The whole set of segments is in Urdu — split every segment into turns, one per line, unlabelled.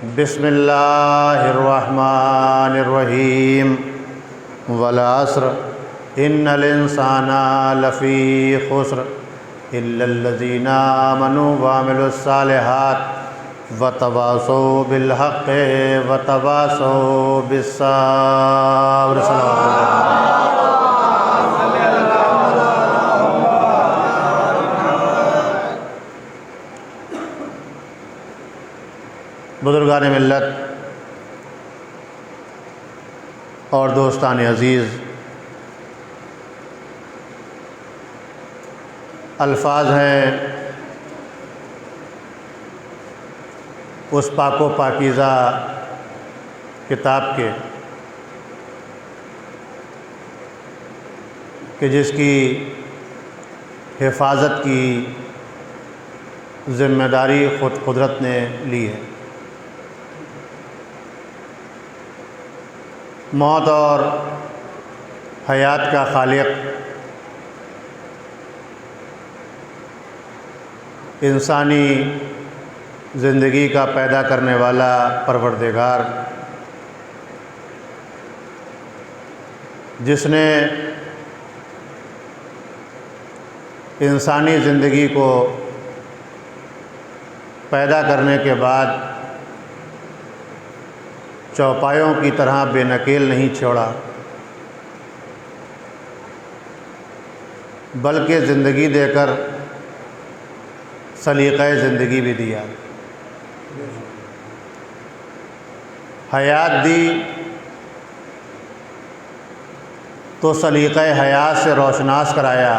بسم اللہ الرحمن الرحیم والعصر ان الانسان لفی خسر الا الذین آمنوا وعملوا الصالحات وتواصوا بالحق وتواصوا بالصبر۔ صلی اللہ علیہ وسلم۔ بزرگان ملت اور دوستان عزیز، الفاظ ہیں اس پاک و پاکیزہ کتاب کے کہ جس کی حفاظت کی ذمہ داری خود قدرت نے لی ہے۔ موت اور حیات کا خالق، انسانی زندگی کا پیدا کرنے والا پروردگار، جس نے انسانی زندگی کو پیدا کرنے کے بعد چوپایوں کی طرح بے نکیل نہیں چھوڑا، بلکہ زندگی دے کر سلیقہ زندگی بھی دیا، حیات دی تو سلیقہ حیات سے روشناس کرایا،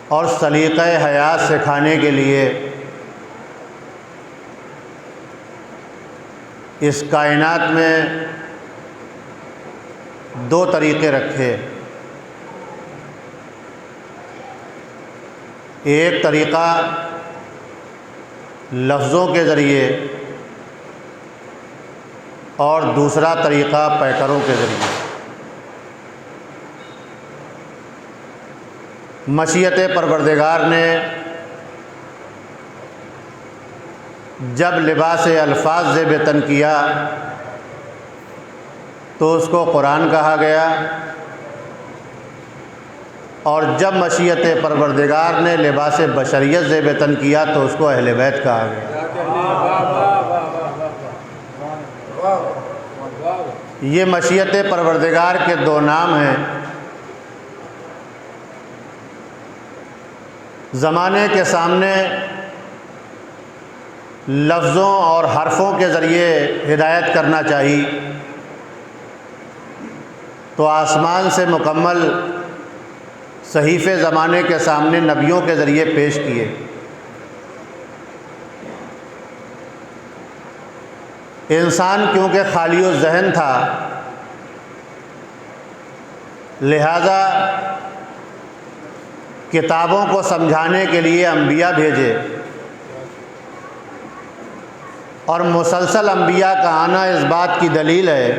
اور سلیقہ حیات سکھانے کے لیے اس کائنات میں دو طریقے رکھے۔ ایک طریقہ لفظوں کے ذریعے اور دوسرا طریقہ پیکروں کے ذریعے۔ مشیت پروردگار نے جب لباس الفاظ زیب تن کیا تو اس کو قرآن کہا گیا، اور جب مشیت پروردگار نے لباس بشریت زیب تن کیا تو اس کو اہل بیت کہا گیا۔ یہ مشیت پروردگار کے دو نام ہیں۔ زمانے کے سامنے لفظوں اور حرفوں کے ذریعے ہدایت کرنا چاہیے تو آسمان سے مکمل صحیفے زمانے کے سامنے نبیوں کے ذریعے پیش کیے۔ انسان کیونکہ خالی الذہن تھا، لہذا کتابوں کو سمجھانے کے لیے انبیاء بھیجے، اور مسلسل انبیاء کا آنا اس بات کی دلیل ہے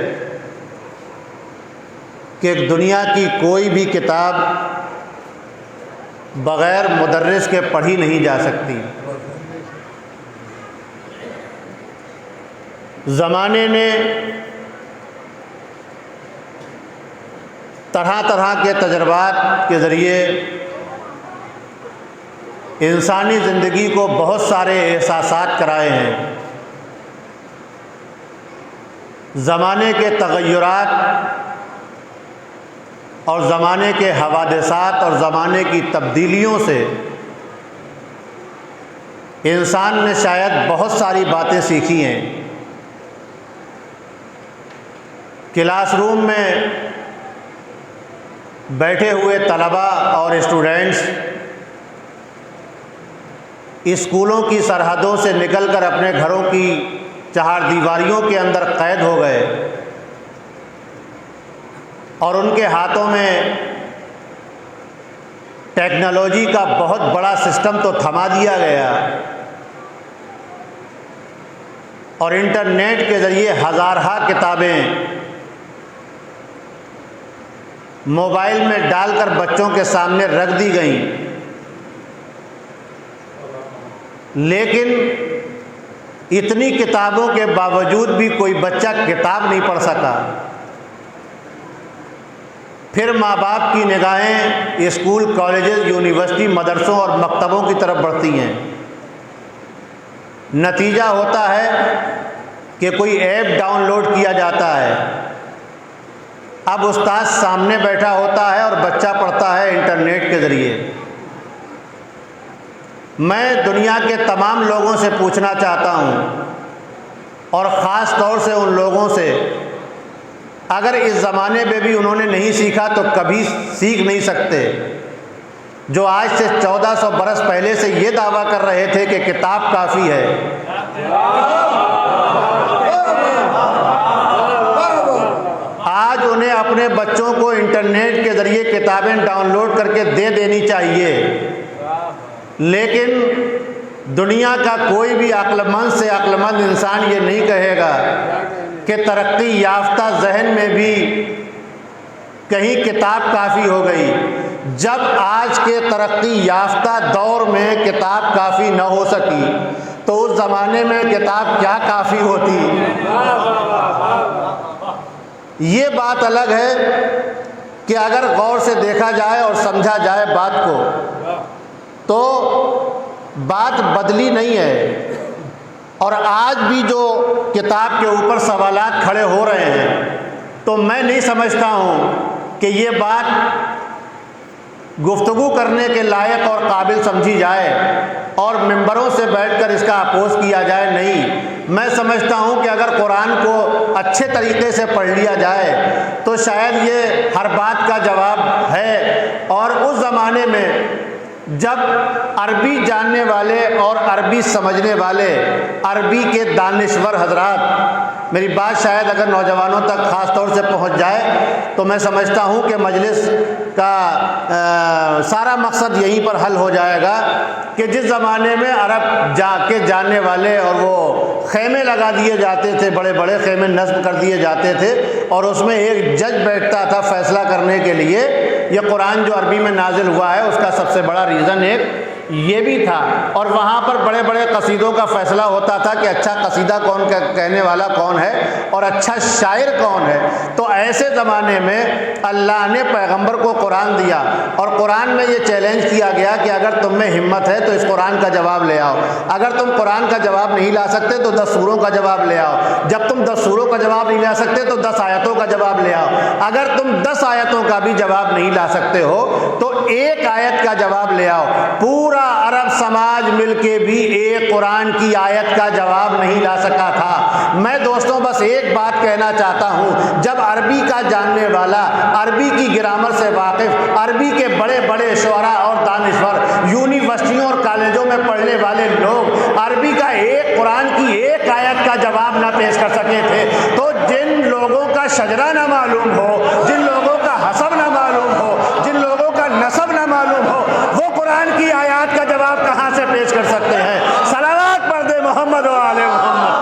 کہ دنیا کی کوئی بھی کتاب بغیر مدرس کے پڑھی نہیں جا سکتی۔ زمانے نے طرح طرح کے تجربات کے ذریعے انسانی زندگی کو بہت سارے احساسات کرائے ہیں۔ زمانے کے تغیرات اور زمانے کے حوادثات اور زمانے کی تبدیلیوں سے انسان نے شاید بہت ساری باتیں سیکھی ہیں۔ کلاس روم میں بیٹھے ہوئے طلباء اور اسٹوڈنٹس اسکولوں کی سرحدوں سے نکل کر اپنے گھروں کی چہار دیواریوں کے اندر قید ہو گئے، اور ان کے ہاتھوں میں ٹیکنالوجی کا بہت بڑا سسٹم تو تھما دیا گیا، اور انٹرنیٹ کے ذریعے ہزارہا کتابیں موبائل میں ڈال کر بچوں کے سامنے رکھ دی گئیں، لیکن اتنی کتابوں کے باوجود بھی کوئی بچہ کتاب نہیں پڑھ سکا۔ پھر ماں باپ کی نگاہیں اسکول، کالجز، یونیورسٹی، مدرسوں اور مکتبوں کی طرف بڑھتی ہیں۔ نتیجہ ہوتا ہے کہ کوئی ایپ ڈاؤن لوڈ کیا جاتا ہے، اب استاد سامنے بیٹھا ہوتا ہے اور بچہ پڑھتا ہے انٹرنیٹ کے ذریعے۔ میں دنیا کے تمام لوگوں سے پوچھنا چاہتا ہوں، اور خاص طور سے ان لوگوں سے، اگر اس زمانے میں بھی انہوں نے نہیں سیکھا تو کبھی سیکھ نہیں سکتے، جو آج سے 1400 برس پہلے سے یہ دعویٰ کر رہے تھے کہ کتاب کافی ہے۔ آج انہیں اپنے بچوں کو انٹرنیٹ کے ذریعے کتابیں ڈاؤن لوڈ کر کے دے دینی چاہیے، لیکن دنیا کا کوئی بھی عقل مند سے عقل مند انسان یہ نہیں کہے گا کہ ترقی یافتہ ذہن میں بھی کہیں کتاب کافی ہو گئی۔ جب آج کے ترقی یافتہ دور میں کتاب کافی نہ ہو سکی تو اس زمانے میں کتاب کیا کافی ہوتی؟ یہ بات الگ ہے کہ اگر غور سے دیکھا جائے اور سمجھا جائے بات کو، تو بات بدلی نہیں ہے، اور آج بھی جو کتاب کے اوپر سوالات کھڑے ہو رہے ہیں، تو میں نہیں سمجھتا ہوں کہ یہ بات گفتگو کرنے کے لائق اور قابل سمجھی جائے اور ممبروں سے بیٹھ کر اس کا اپوز کیا جائے۔ نہیں، میں سمجھتا ہوں کہ اگر قرآن کو اچھے طریقے سے پڑھ لیا جائے تو شاید یہ ہر بات کا جواب ہے۔ اور اس زمانے میں جب عربی جاننے والے اور عربی سمجھنے والے، عربی کے دانشور حضرات، میری بات شاید اگر نوجوانوں تک خاص طور سے پہنچ جائے تو میں سمجھتا ہوں کہ مجلس کا سارا مقصد یہیں پر حل ہو جائے گا کہ جس زمانے میں عرب جا کے جاننے والے اور وہ خیمے لگا دیے جاتے تھے، بڑے بڑے خیمے نصب کر دیے جاتے تھے، اور اس میں ایک جج بیٹھتا تھا فیصلہ کرنے کے لیے، یہ قرآن جو عربی میں نازل ہوا ہے اس کا سب سے بڑا ریزن ایک یہ بھی تھا، اور وہاں پر بڑے بڑے قصیدوں کا فیصلہ ہوتا تھا کہ اچھا قصیدہ کون کہنے والا کون ہے اور اچھا شاعر کون ہے۔ تو ایسے زمانے میں اللہ نے پیغمبر کو قرآن دیا، اور قرآن میں یہ چیلنج کیا گیا کہ اگر تم میں ہمت ہے تو اس قرآن کا جواب لے آؤ، اگر تم قرآن کا جواب نہیں لا سکتے تو 10 سوروں کا جواب لے آؤ، جب تم 10 سوروں کا جواب نہیں لا سکتے تو 10 آیتوں کا جواب لے آؤ، اگر تم 10 آیتوں کا بھی جواب نہیں لا سکتے ہو تو ایک آیت کا جواب لے آؤ۔ پورا عرب سماج مل کے بھی ایک قرآن کی آیت کا جواب نہیں لا سکا تھا۔ میں دوستوں بس ایک بات کہنا چاہتا ہوں، جب عربی کا جاننے والا، عربی کی گرامر سے واقف، عربی کے بڑے بڑے شعراء اور دانشور، یونیورسٹیوں اور کالجوں میں پڑھنے والے لوگ عربی کا ایک قرآن کی ایک آیت کا جواب نہ پیش کر سکے تھے، تو جن لوگوں کا شجرہ نہ معلوم ہو، جن لوگوں کا حسب نہ معلوم ہو، جن لوگوں کا نسب نہ معلوم ہو، وہ قرآن کی آیات کا جواب کہاں سے پیش کر سکتے ہیں؟ صلوات پڑھ دے محمد و آل محمد۔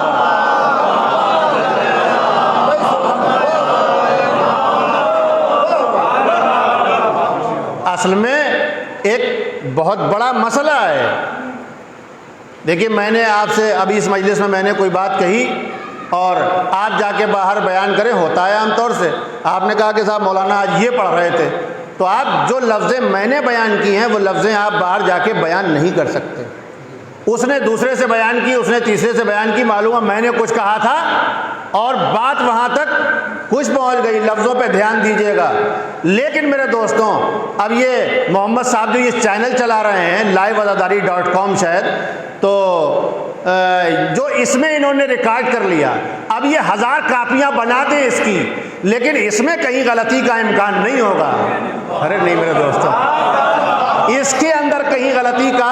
اصل میں ایک بہت بڑا مسئلہ ہے۔ دیکھیے، میں نے آپ سے ابھی اس مجلس میں نے کوئی بات کہی اور آپ جا کے باہر بیان کریں، ہوتا ہے عام طور سے، آپ نے کہا کہ صاحب مولانا آج یہ پڑھ رہے تھے، تو آپ جو لفظیں میں نے بیان کی ہیں وہ لفظیں آپ باہر جا کے بیان نہیں کر سکتے۔ اس نے دوسرے سے بیان کی، اس نے تیسرے سے بیان کی، معلوم ہے میں نے کچھ کہا تھا اور بات وہاں تک کچھ پہنچ گئی، لفظوں پہ دھیان دیجیے گا۔ لیکن میرے دوستوں، اب یہ محمد صاحب جو یہ چینل چلا رہے ہیں liveazadari.com شاید، تو جو اس میں انہوں نے ریکارڈ کر لیا، اب یہ 1000 کاپیاں بنا دیں اس کی، لیکن اس میں کہیں غلطی کا امکان نہیں ہوگا۔ ارے نہیں میرے دوستوں، اس کے اندر کہیں غلطی کا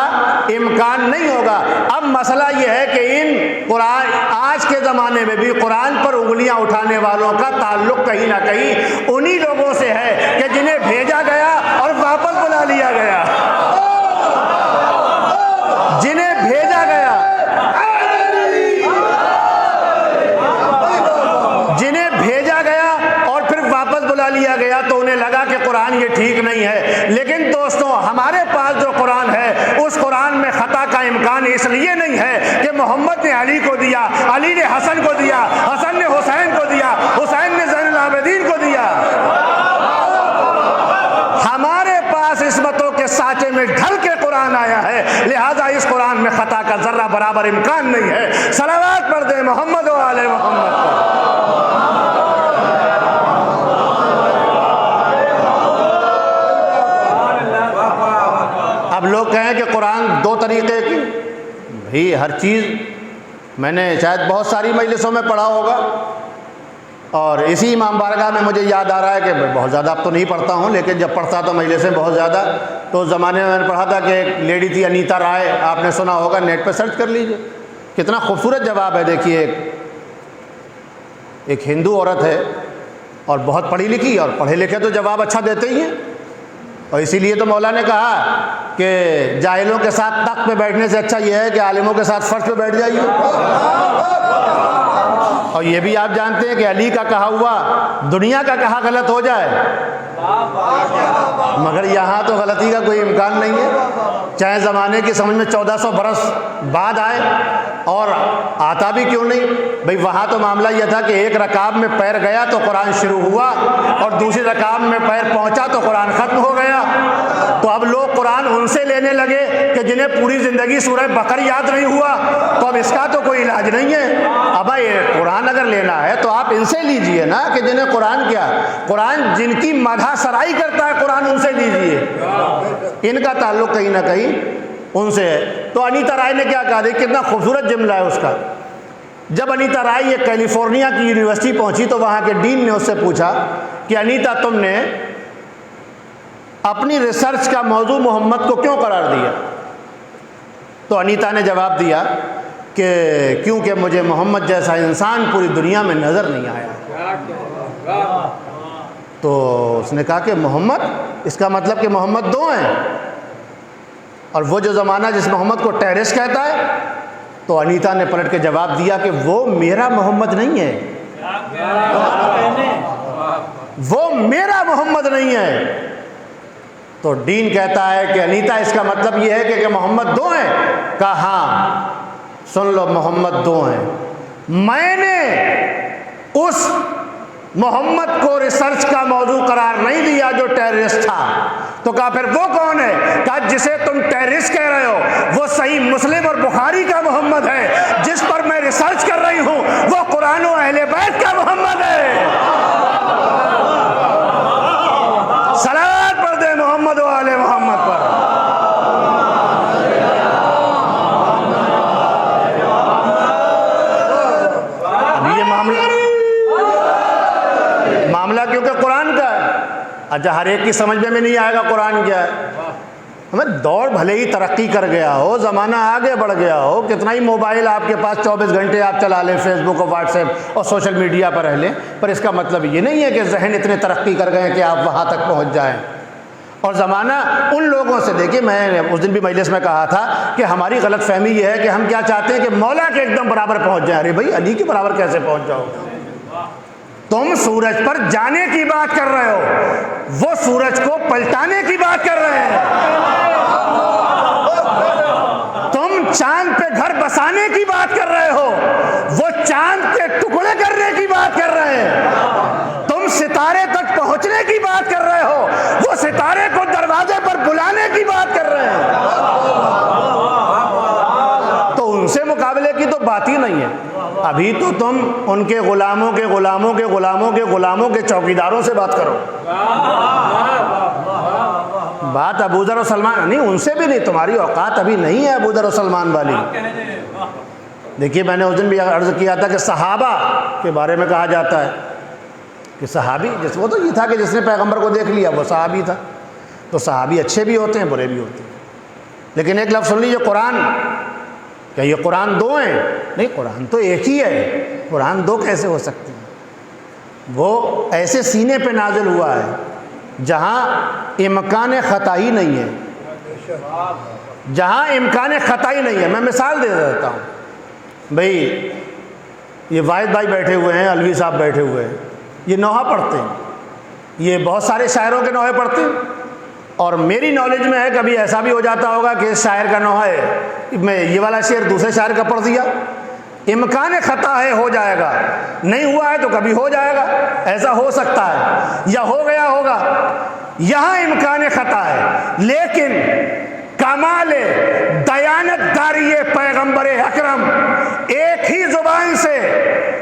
امکان نہیں ہوگا۔ اب مسئلہ یہ ہے کہ ان قرآن آج کے زمانے میں بھی قرآن پر انگلیاں اٹھانے والوں کا تعلق کہیں نہ کہیں انہی لوگوں سے ہے کہ جنہیں بھیجا گیا اور واپس بلا لیا گیا، جنہیں بھیجا گیا، جنہیں بھیجا گیا اور پھر واپس بلا لیا گیا، تو انہیں لگا کہ قرآن یہ ٹھیک نہیں ہے، لیکن دوستوں ہمارے پاس جو قرآن ہے اس قرآن میں خطا کا امکان اس لیے نہیں ہے کہ محمد نے علی کو دیا، علی نے حسن کو دیا، حسن نے حسین کو دیا، حسین نے زین العابدین کو دیا۔ ہمارے پاس عصمتوں کے سانچے میں ڈھل کے قرآن آیا ہے، لہذا اس قرآن میں خطا کا ذرہ برابر امکان نہیں ہے۔ صلوات پڑھ دیں محمد و آل محمد پر۔ اب لوگ کہیں کہ قرآن دو طریقے کی، بھئی ہر چیز میں نے شاید بہت ساری مجلسوں میں پڑھا ہوگا، اور اسی امام بارگاہ میں مجھے یاد آ رہا ہے کہ بہت زیادہ اب تو نہیں پڑھتا ہوں، لیکن جب پڑھتا تو مجلسیں بہت زیادہ، تو اس زمانے میں نے پڑھا تھا کہ ایک لیڈی تھی انیتا رائے، آپ نے سنا ہوگا، نیٹ پہ سرچ کر لیجئے، کتنا خوبصورت جواب ہے۔ دیکھیے ایک ہندو عورت ہے اور بہت پڑھی لکھی، اور پڑھے لکھے تو جواب اچھا دیتے ہی ہیں، اور اسی لیے تو مولا نے کہا کہ جاہلوں کے ساتھ تخت پہ بیٹھنے سے اچھا یہ ہے کہ عالموں کے ساتھ فرش پہ بیٹھ جائیے۔ اور یہ بھی آپ جانتے ہیں کہ علی کا کہا ہوا دنیا کا کہا غلط ہو جائے، مگر یہاں تو غلطی کا کوئی امکان نہیں ہے، چاہے زمانے کی سمجھ میں 1400 برس بعد آئے، اور آتا بھی کیوں نہیں بھئی، وہاں تو معاملہ یہ تھا کہ ایک رکعت میں پیر گیا تو قرآن شروع ہوا، اور دوسری رکعت میں پیر پہنچا تو قرآن ختم ہو گیا۔ تو اب لوگ قرآن ان سے لینے لگے کہ جنہیں پوری زندگی سورہ بقرہ یاد نہیں ہوا، تو اب اس کا تو کوئی علاج نہیں ہے۔ اب یہ قرآن اگر لینا ہے تو آپ ان سے لیجئے نا، کہ جنہیں قرآن کیا، قرآن جن کی مدح سرائی کرتا ہے قرآن ان سے لیجئے، ان کا تعلق کہیں نہ کہیں ان سے ہے۔ تو انیتا رائے نے کیا کہا، دیکھ کتنا خوبصورت جملہ ہے اس کا۔ جب انیتا رائے یہ کیلیفورنیا کی یونیورسٹی پہنچی تو وہاں کے ڈین نے اس سے پوچھا کہ انیتا تم نے اپنی ریسرچ کا موضوع محمد کو کیوں قرار دیا؟ تو انیتا نے جواب دیا کہ کیونکہ مجھے محمد جیسا انسان پوری دنیا میں نظر نہیں آیا۔ تو اس نے کہا کہ محمد، اس کا مطلب کہ محمد دو ہیں، اور وہ جو زمانہ جس محمد کو ٹیرس کہتا ہے، تو انیتا نے پلٹ کے جواب دیا کہ وہ میرا محمد نہیں ہے، وہ میرا محمد نہیں ہے۔ تو ڈین کہتا ہے کہ انیتا اس کا مطلب یہ ہے کہ محمد دو ہیں؟ کہا ہاں، سن لو محمد دو ہیں، میں نے اس محمد کو ریسرچ کا موضوع قرار نہیں دیا جو ٹیررسٹ تھا۔ تو کہا پھر وہ کون ہے؟ کہا جسے تم ٹیررسٹ کہہ رہے ہو وہ صحیح مسلم اور بخاری کا محمد ہے، جس پر میں ریسرچ کر رہی ہوں وہ قرآن و اہل بیت کا محمد ہے۔ صلوات پڑھ دے محمد و آل محمد پر۔ اب یہ معاملہ کیونکہ قرآن کا ہے، اچھا ہر ایک کی سمجھ میں نہیں آئے گا قرآن کیا ہے۔ ہمیں دور بھلے ہی ترقی کر گیا ہو، زمانہ آگے بڑھ گیا ہو، کتنا ہی موبائل آپ کے پاس 24 گھنٹے آپ چلا لیں، فیس بک اور واٹس ایپ اور سوشل میڈیا پر رہ لیں، پر اس کا مطلب یہ نہیں ہے کہ ذہن اتنے ترقی کر گئے کہ آپ وہاں تک پہنچ جائیں۔ اور زمانہ ان لوگوں سے، دیکھیں میں نے اس دن بھی مجلس میں کہا تھا کہ ہماری غلط فہمی یہ ہے کہ ہم کیا چاہتے ہیں کہ مولا کے ایک دم برابر پہنچ جائیں۔ ارے بھائی علی کے برابر کیسے پہنچ جاؤ؟ تم سورج پر جانے کی بات کر رہے ہو، وہ سورج کو پلٹانے کی بات کر رہے ہیں۔ تم چاند پہ گھر بسانے کی بات کر رہے ہو، وہ چاند کے ٹکڑے کرنے کی بات کر رہے ہیں۔ تم ستارے تک پہنچنے کی بات کر رہے ہو، وہ ستارے کو دروازے پر بلانے کی بات کر رہے ہیں۔ تو ان سے مقابلے کی تو بات ہی نہیں ہے۔ ابھی تو تم ان کے غلاموں کے غلاموں کے غلاموں کے غلاموں کے چوکیداروں سے بات کرو۔ بات ابوذر و سلمان نہیں، ان سے بھی نہیں، تمہاری اوقات ابھی نہیں ہے ابوذر و سلمان والی۔ دیکھیے میں نے اس دن بھی عرض کیا تھا کہ صحابہ کے بارے میں کہا جاتا ہے کہ صحابی، جس وہ تو یہ تھا کہ جس نے پیغمبر کو دیکھ لیا وہ صحابی تھا۔ تو صحابی اچھے بھی ہوتے ہیں برے بھی ہوتے ہیں، لیکن ایک لفظ سن لیجیے قرآن، کیا یہ قرآن دو ہیں؟ نہیں، قرآن تو ایک ہی ہے۔ قرآن دو کیسے ہو سکتے ہیں؟ وہ ایسے سینے پہ نازل ہوا ہے جہاں امکان خطا ہی نہیں ہے، جہاں امکان خطا ہی نہیں ہے۔ میں مثال دے دیتا ہوں، بھائی یہ واحد بھائی بیٹھے ہوئے ہیں، الوی صاحب بیٹھے ہوئے ہیں، یہ نوحہ پڑھتے ہیں، یہ بہت سارے شاعروں کے نوحے پڑھتے ہیں، اور میری نالج میں ہے کبھی ایسا بھی ہو جاتا ہوگا کہ اس شاعر کا نوحہ ہے میں یہ والا شعر دوسرے شاعر کا پڑھ دیا، امکان خطا ہے ہو جائے گا، نہیں ہوا ہے تو کبھی ہو جائے گا، ایسا ہو سکتا ہے یا ہو گیا ہوگا، یہاں امکان خطا ہے، لیکن کمال دیانت داری پیغمبر اکرم، ایک ہی زبان سے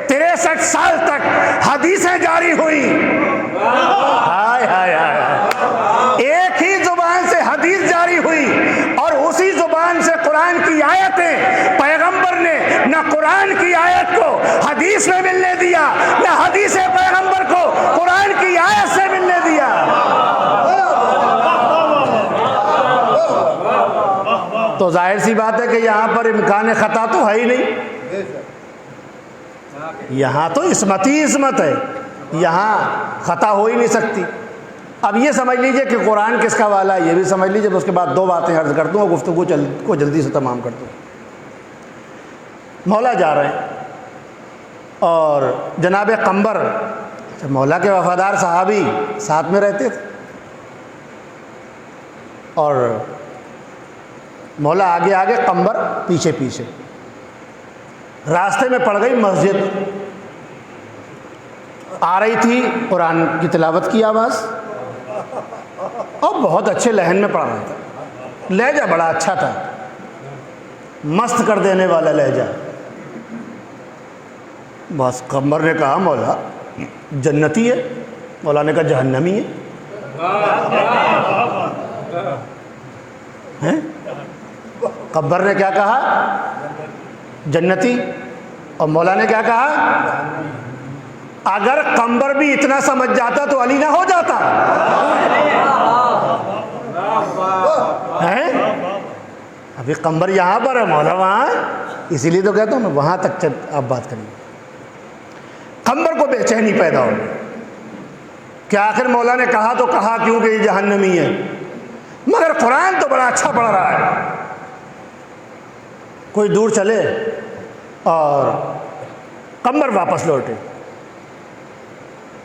63 سال تک حدیثیں جاری ہوئی، ہائے ہائے ہائے، ایک ہی زبان سے حدیث جاری ہوئی، اور اسی زبان سے قرآن کی آیتیں، پیغمبر نے نہ قرآن کی آیت کو حدیث میں ملنے دیا، نہ حدیث پیغمبر کو قرآن کی آیت سے ملنے دیا۔ تو ظاہر سی بات ہے کہ یہاں پر امکان خطا تو ہے ہی نہیں، یہاں تو عصمت ہی عصمت ہے، یہاں خطا ہو ہی نہیں سکتی۔ اب یہ سمجھ لیجئے کہ قرآن کس کا والا ہے، یہ بھی سمجھ لیجئے، اس کے بعد 2 باتیں عرض کر دوں اور گفتگو کو جلدی سے تمام کر دوں۔ مولا جا رہے ہیں اور جناب قمبر، مولا کے وفادار صحابی ساتھ میں رہتے تھے، اور مولا آگے آگے، قمبر پیچھے پیچھے، راستے میں پڑ گئی مسجد، آ رہی تھی قرآن کی تلاوت کی آواز، اور بہت اچھے لہن میں پڑھ رہا تھا، لہجہ بڑا اچھا تھا، مست کر دینے والا لہجہ۔ بس قمبر نے کہا مولا جنتی ہے، مولا نے کہا جہنمی ہے۔ قمبر نے کیا کہا؟ جنتی، اور مولا نے کیا کہا؟ اگر قمبر بھی اتنا سمجھ جاتا تو علی نہ ہو جاتا ہے؟ ابھی قمبر یہاں پر ہے، مولا وہاں ہے، اسی لیے تو کہتا ہوں میں وہاں تک آپ بات کریں گے۔ قمبر کو بے چینی پیدا ہو کہ آخر مولا نے کہا تو کہا کیوں کہ یہ جہنمی ہے، مگر قرآن تو بڑا اچھا پڑھ رہا ہے۔ کوئی دور چلے اور قمبر واپس لوٹے،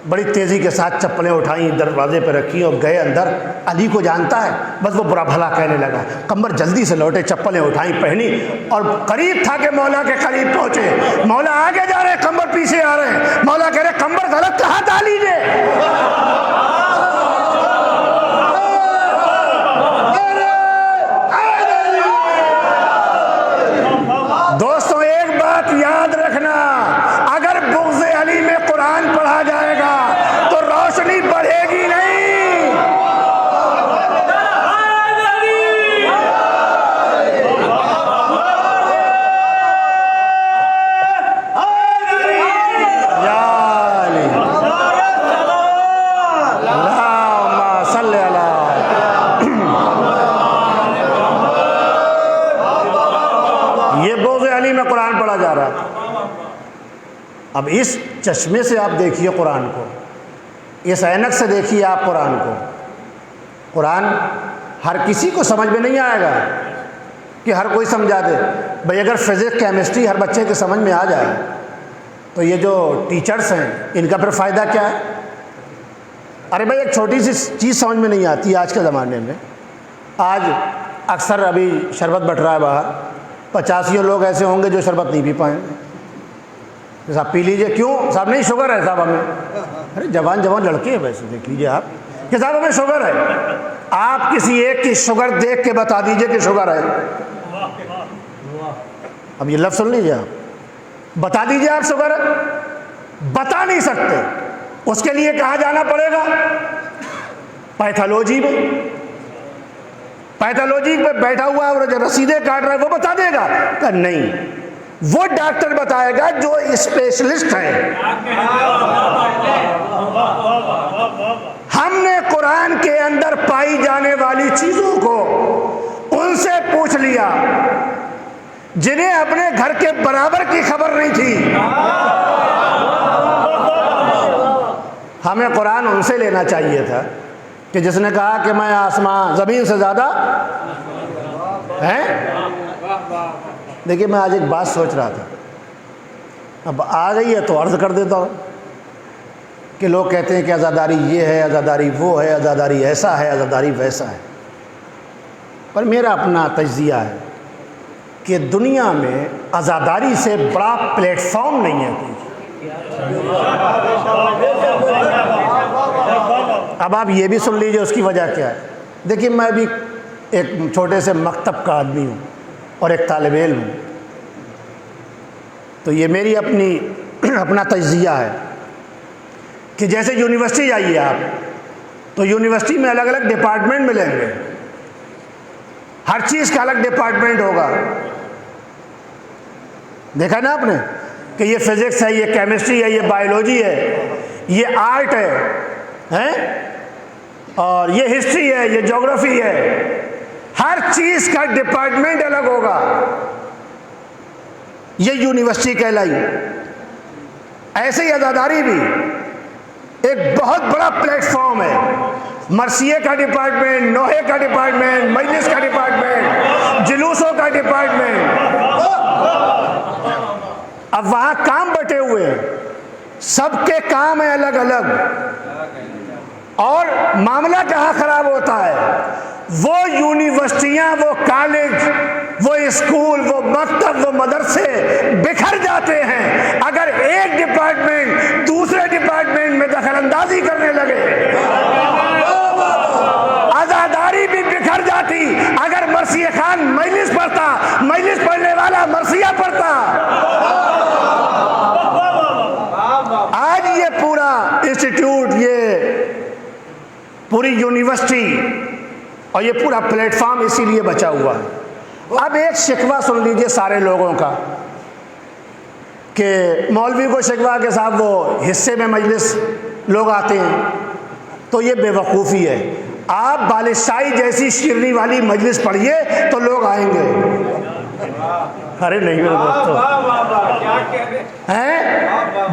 بڑی تیزی کے ساتھ چپلیں اٹھائیں، دروازے پہ رکھی اور گئے اندر۔ علی کو جانتا ہے، بس وہ برا بھلا کہنے لگا۔ قمبر جلدی سے لوٹے، چپلیں اٹھائیں، پہنی، اور قریب تھا کہ مولا کے قریب پہنچے۔ مولا آگے جا رہے، قمبر پیچھے آ رہے ہیں۔ مولا کہہ رہے قمبر غلط کہا تھا علی نے۔ دوستوں ایک بات یاد رکھنا، اگر بغض علی میں قرآن پڑھا جائے گا تو روشنی بڑھے گی نہیں۔ یا علی اللہم صلی یہ بغض علی میں قرآن پڑھا جا رہا تھا۔ اب اس چشمے سے آپ دیکھیے قرآن کو، اس عینک سے دیکھیے آپ قرآن کو۔ قرآن ہر کسی کو سمجھ میں نہیں آئے گا کہ ہر کوئی سمجھا دے۔ بھئی اگر فزکس کیمسٹری ہر بچے کے سمجھ میں آ جائے تو یہ جو ٹیچرز ہیں ان کا پھر فائدہ کیا ہے؟ ارے بھئی ایک چھوٹی سی چیز سمجھ میں نہیں آتی آج کے زمانے میں۔ آج اکثر ابھی شربت بٹ رہا ہے باہر، 85 لوگ ایسے ہوں گے جو شربت نہیں پی پائیں گے۔ صاحب پی لیجئے، کیوں صاحب؟ نہیں شوگر ہے صاحب ہمیں۔ ارے جوان لڑکے ہیں ویسے، دیکھ لیجئے آپ کہ صاحب ہمیں شوگر ہے۔ آپ کسی ایک کی شوگر دیکھ کے بتا دیجئے کہ شوگر ہے۔ اب یہ لفظ سن لیجئے، آپ بتا دیجئے آپ شوگر ہے، بتا نہیں سکتے، اس کے لیے کہاں جانا پڑے گا؟ پیتھولوجی میں۔ پیتھولوجی پہ بیٹھا ہوا ہے اور جو رسیدیں کاٹ رہا ہے وہ بتا دے گا کہ نہیں، وہ ڈاکٹر بتائے گا جو اسپیشلسٹ ہے۔ ہم نے قرآن کے اندر پائی جانے والی چیزوں کو ان سے پوچھ لیا جنہیں اپنے گھر کے برابر کی خبر نہیں تھی۔ ہمیں قرآن ان سے لینا چاہیے تھا کہ جس نے کہا کہ میں آسمان زمین سے زیادہ ہیں۔ دیکھیے میں آج ایک بات سوچ رہا تھا، اب آ گئی ہے تو عرض کر دیتا ہوں۔ کہ لوگ کہتے ہیں کہ عزاداری یہ ہے، عزاداری وہ ہے، عزاداری ایسا ہے، عزاداری ویسا ہے، پر میرا اپنا تجزیہ ہے کہ دنیا میں عزاداری سے بڑا پلیٹ فارم نہیں ہے کوئی۔ اب آپ یہ بھی سن لیجئے اس کی وجہ کیا ہے۔ دیکھیے میں بھی ایک چھوٹے سے مکتب کا آدمی ہوں اور ایک طالب علم ہوں، تو یہ میری اپنا تجزیہ ہے کہ جیسے یونیورسٹی جائیے آپ تو یونیورسٹی میں الگ الگ ڈپارٹمنٹ ملیں گے، ہر چیز کا الگ ڈپارٹمنٹ ہوگا۔ دیکھا نا آپ نے کہ یہ فزکس ہے، یہ کیمسٹری ہے، یہ بایولوجی ہے، یہ آرٹ ہے، اور یہ ہسٹری ہے، یہ جغرافی ہے، ہر چیز کا ڈپارٹمنٹ الگ ہوگا۔ یہ یونیورسٹی کہلائی۔ ایسے ہی عزاداری بھی ایک بہت بڑا پلیٹ فارم ہے، مرثیے کا ڈپارٹمنٹ، نوحے کا ڈپارٹمنٹ، مجلس کا ڈپارٹمنٹ، جلوسوں کا ڈپارٹمنٹ۔ اب وہاں کام بٹے ہوئے ہیں، سب کے کام ہیں الگ الگ، اور معاملہ کہاں خراب ہوتا ہے؟ وہ یونیورسٹیاں، وہ کالج، وہ اسکول، وہ مکتب، وہ مدرسے بکھر جاتے ہیں اگر ایک ڈپارٹمنٹ دوسرے ڈپارٹمنٹ میں دخل اندازی کرنے لگے۔ عزاداری بھی بکھر جاتی اگر مرثیہ خان مجلس پڑھتا، مجلس پڑھنے والا مرثیہ پڑھتا۔ آج یہ پورا انسٹیٹیوٹ، یہ پوری یونیورسٹی اور یہ پورا پلیٹ فارم اسی لیے بچا ہوا ہے۔ اب ایک شکوہ سن لیجئے سارے لوگوں کا کہ مولوی کو شکوہ کہ صاحب وہ حصے میں مجلس لوگ آتے ہیں، تو یہ بے وقوفی ہے۔ آپ بالشاہی جیسی شیرنی والی مجلس پڑھیے تو لوگ آئیں گے۔ ارے نہیں میرے دوستو،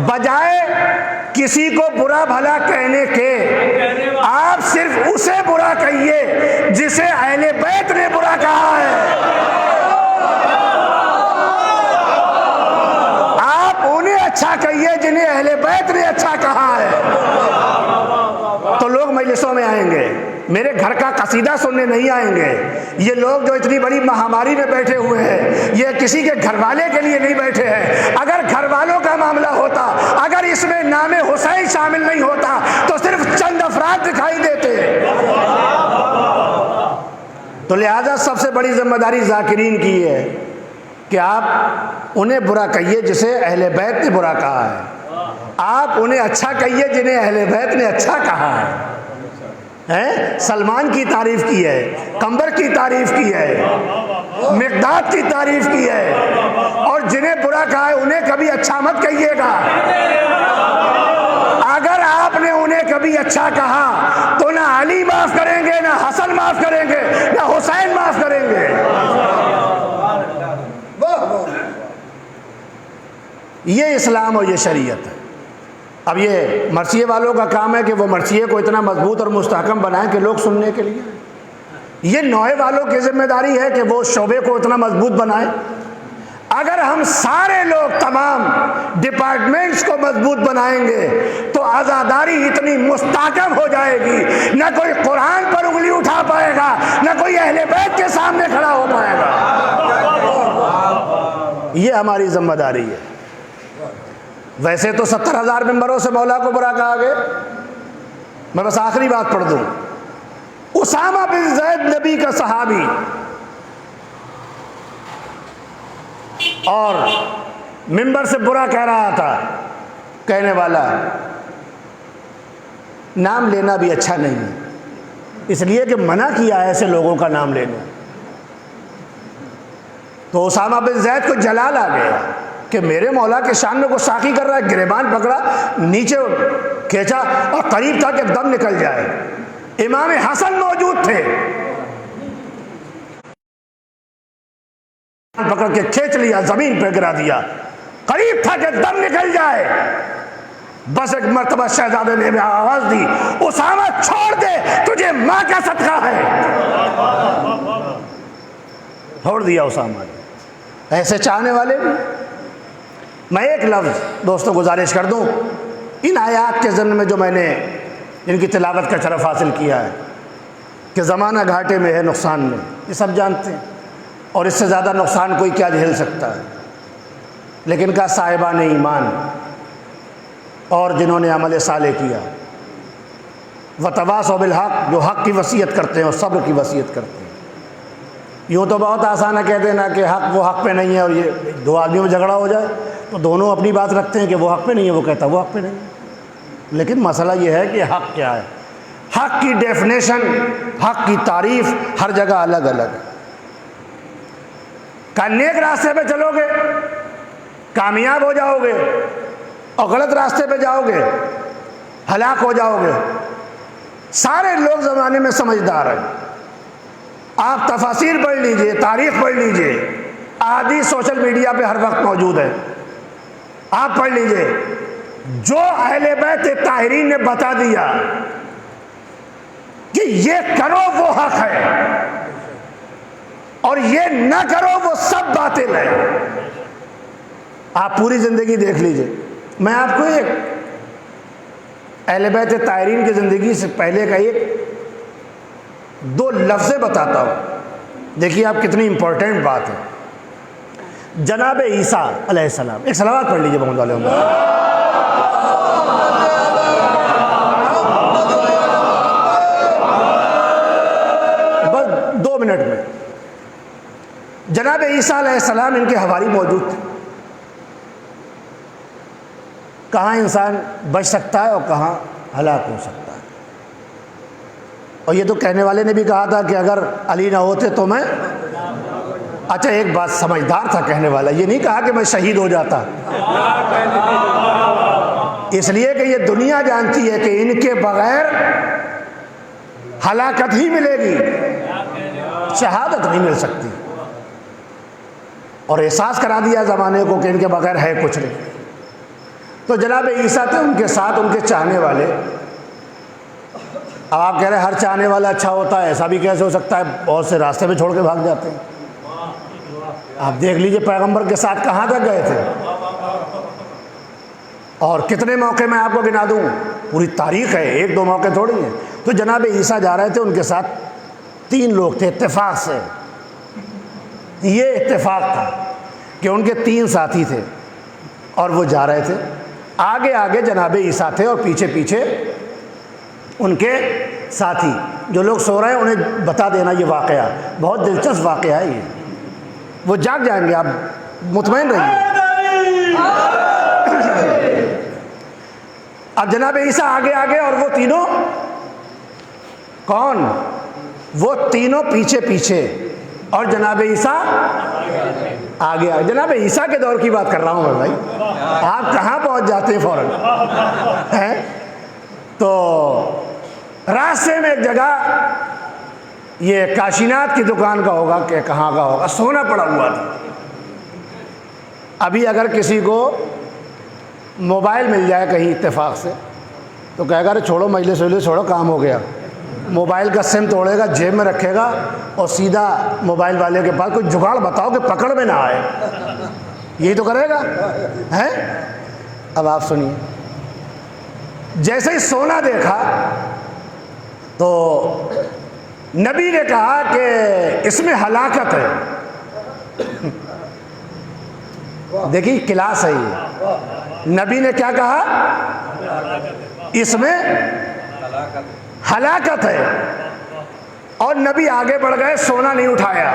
بجائے کسی کو برا بھلا کہنے کے آپ صرف اسے برا کہیے جسے اہل بیت نے برا کہا ہے۔ آپ انہیں اچھا کہیے جنہیں اہل بیت نے اچھا کہا ہے، تو لوگ مجلسوں میں آئیں گے۔ میرے گھر کا قصیدہ سننے نہیں آئیں گے۔ یہ لوگ جو اتنی بڑی مہاماری میں بیٹھے ہوئے ہیں، یہ کسی کے گھر والے کے لیے نہیں بیٹھے ہیں۔ اگر گھر والوں کا معاملہ ہوتا، اگر اس میں نام حسین شامل نہیں ہوتا تو صرف چند افراد دکھائی دیتے۔ تو لہذا سب سے بڑی ذمہ داری ذاکرین کی ہے کہ آپ انہیں برا کہیے جسے اہل بیت نے برا کہا ہے، آپ انہیں اچھا کہیے جنہیں اہل بیت نے اچھا کہا ہے۔ سلمان کی تعریف کی ہے، قمبر کی تعریف کی ہے، مقداد کی تعریف کی ہے، اور جنہیں برا کہا ہے انہیں کبھی اچھا مت کہیے گا۔ اگر آپ نے انہیں کبھی اچھا کہا تو نہ علی معاف کریں گے، نہ حسن معاف کریں گے، نہ حسین معاف کریں گے۔ یہ اسلام اور یہ شریعت ہے۔ اب یہ مرثیے والوں کا کام ہے کہ وہ مرثیے کو اتنا مضبوط اور مستحکم بنائیں کہ لوگ سننے کے لیے۔ یہ نوحے والوں کی ذمہ داری ہے کہ وہ شعبے کو اتنا مضبوط بنائیں۔ اگر ہم سارے لوگ تمام ڈپارٹمنٹس کو مضبوط بنائیں گے تو عزاداری اتنی مستحکم ہو جائے گی، نہ کوئی قرآن پر انگلی اٹھا پائے گا، نہ کوئی اہل بیت کے سامنے کھڑا ہو پائے گا۔ یہ ہماری ذمہ داری ہے۔ ویسے تو 70,000 ممبروں سے مولا کو برا کہا گیا۔ میں بس آخری بات پڑھ دوں۔ اسامہ بن زید نبی کا صحابی اور ممبر سے برا کہہ رہا تھا، کہنے والا نام لینا بھی اچھا نہیں ہے، اس لیے کہ منع کیا ہے ایسے لوگوں کا نام لینا۔ تو اسامہ بن زید کو جلال آ گیا کہ میرے مولا کے شان میں کو ساقی کر رہا ہے، گریبان پکڑا، نیچے کھینچا اور قریب تھا کہ دم نکل جائے۔ امام حسن موجود تھے، پکڑ کے کھینچ لیا، زمین پہ گرا دیا، قریب تھا کہ دم نکل جائے۔ بس ایک مرتبہ شہزادے نے آواز دی، اسامہ چھوڑ دے، تجھے ماں کا صدقہ ہے۔ چھوڑ دیا اسامہ نے۔ ایسے چاہنے والے بھی۔ میں ایک لفظ دوستوں گزارش کر دوں، ان آیات کے ضمن میں جو میں نے ان کی تلاوت کا شرف حاصل کیا ہے کہ زمانہ گھاٹے میں ہے، نقصان میں، یہ سب جانتے ہیں، اور اس سے زیادہ نقصان کوئی کیا جھیل سکتا ہے، لیکن کا صاحبان ایمان اور جنہوں نے عمل صالح کیا، وتواصوا بالحق، جو حق کی وصیت کرتے ہیں اور صبر کی وصیت کرتے ہیں۔ یوں تو بہت آسان ہے کہہ دینا کہ حق وہ حق پہ نہیں ہے، اور یہ دو آدمیوں میں جھگڑا ہو جائے تو دونوں اپنی بات رکھتے ہیں کہ وہ حق پہ نہیں ہے، وہ کہتا ہے وہ حق پہ نہیں ہے، لیکن مسئلہ یہ ہے کہ حق کیا ہے۔ حق کی ڈیفینیشن، حق کی تعریف ہر جگہ الگ الگ ہے۔ کہ نیک راستے پہ چلو گے کامیاب ہو جاؤ گے، اور غلط راستے پہ جاؤ گے ہلاک ہو جاؤ گے۔ سارے لوگ زمانے میں سمجھدار ہیں، آپ تفاسیر پڑھ لیجئے، تاریخ پڑھ لیجئے، احادیث سوشل میڈیا پہ ہر وقت موجود ہے، آپ پڑھ لیجئے۔ جو اہل بیت طاہرین نے بتا دیا کہ یہ کرو وہ حق ہے اور یہ نہ کرو وہ سب باطل ہے، آپ پوری زندگی دیکھ لیجئے۔ میں آپ کو ایک اہل بیت طاہرین کی زندگی سے پہلے کا ایک دو لفظ بتاتا ہوں، دیکھیے آپ کتنی امپورٹنٹ بات ہے۔ جناب عیسیٰ علیہ السلام، ایک صلوات پڑھ لیجئے محمد علیہ وسلم۔ بس 2 منٹ میں جناب عیسیٰ علیہ السلام ان کے حواری موجود تھے۔ کہاں انسان بچ سکتا ہے اور کہاں ہلاک ہو سکتا ہے، اور یہ تو کہنے والے نے بھی کہا تھا کہ اگر علی نہ ہوتے تو میں، اچھا ایک بات، سمجھدار تھا کہنے والا، یہ نہیں کہا کہ میں شہید ہو جاتا، اس لیے کہ یہ دنیا جانتی ہے کہ ان کے بغیر ہلاکت ہی ملے گی، شہادت نہیں مل سکتی، اور احساس کرا دیا زمانے کو کہ ان کے بغیر ہے کچھ نہیں۔ تو جناب عیسیٰ تھے، ان کے ساتھ ان کے چاہنے والے۔ اب آپ کہہ رہے ہیں ہر چاہنے والا اچھا ہوتا ہے، ایسا بھی کیسے ہو سکتا ہے، بہت سے راستے میں چھوڑ کے بھاگ جاتے ہیں۔ آپ دیکھ لیجئے پیغمبر کے ساتھ کہاں تک گئے تھے، اور کتنے موقع میں آپ کو گنا دوں، پوری تاریخ ہے، 1-2 موقع تھوڑی ہیں۔ تو جناب عیسیٰ جا رہے تھے، ان کے ساتھ 3 لوگ تھے، اتفاق سے یہ اتفاق تھا کہ ان کے 3 ساتھی تھے، اور وہ جا رہے تھے۔ آگے آگے جناب عیسیٰ تھے اور پیچھے پیچھے ان کے ساتھی۔ جو لوگ سو رہے ہیں انہیں بتا دینا یہ واقعہ بہت دلچسپ واقعہ ہے، یہ وہ جاگ جائیں گے، آپ مطمئن رہیے۔ اب جناب عیسیٰ آگے آگے اور وہ تینوں کون؟ وہ تینوں پیچھے پیچھے، اور جناب عیسیٰ آگے آگے۔ جناب عیسیٰ کے دور کی بات کر رہا ہوں میں بھائی، آپ کہاں پہنچ جاتے ہیں فوراً۔ تو راستے میں ایک جگہ، یہ کاشینات کی دکان کا ہوگا کہ کہاں کا ہوگا، سونا پڑا ہوا تھا۔ ابھی اگر کسی کو موبائل مل جائے کہیں اتفاق سے تو کہے گا ارے چھوڑو مجلس وجلس چھوڑو، کام ہو گیا، موبائل کا سم توڑے گا، جیب میں رکھے گا، اور سیدھا موبائل والے کے پاس کوئی جگاڑ بتاؤ کہ پکڑ میں نہ آئے، یہی تو کرے گا ہے۔ اب آپ سنیے، جیسے ہی سونا دیکھا تو نبی نے کہا کہ اس میں ہلاکت ہے۔ دیکھیے کلاس ہے یہ، نبی نے کیا کہا؟ اس میں ہلاکت ہے، اور نبی آگے بڑھ گئے، سونا نہیں اٹھایا،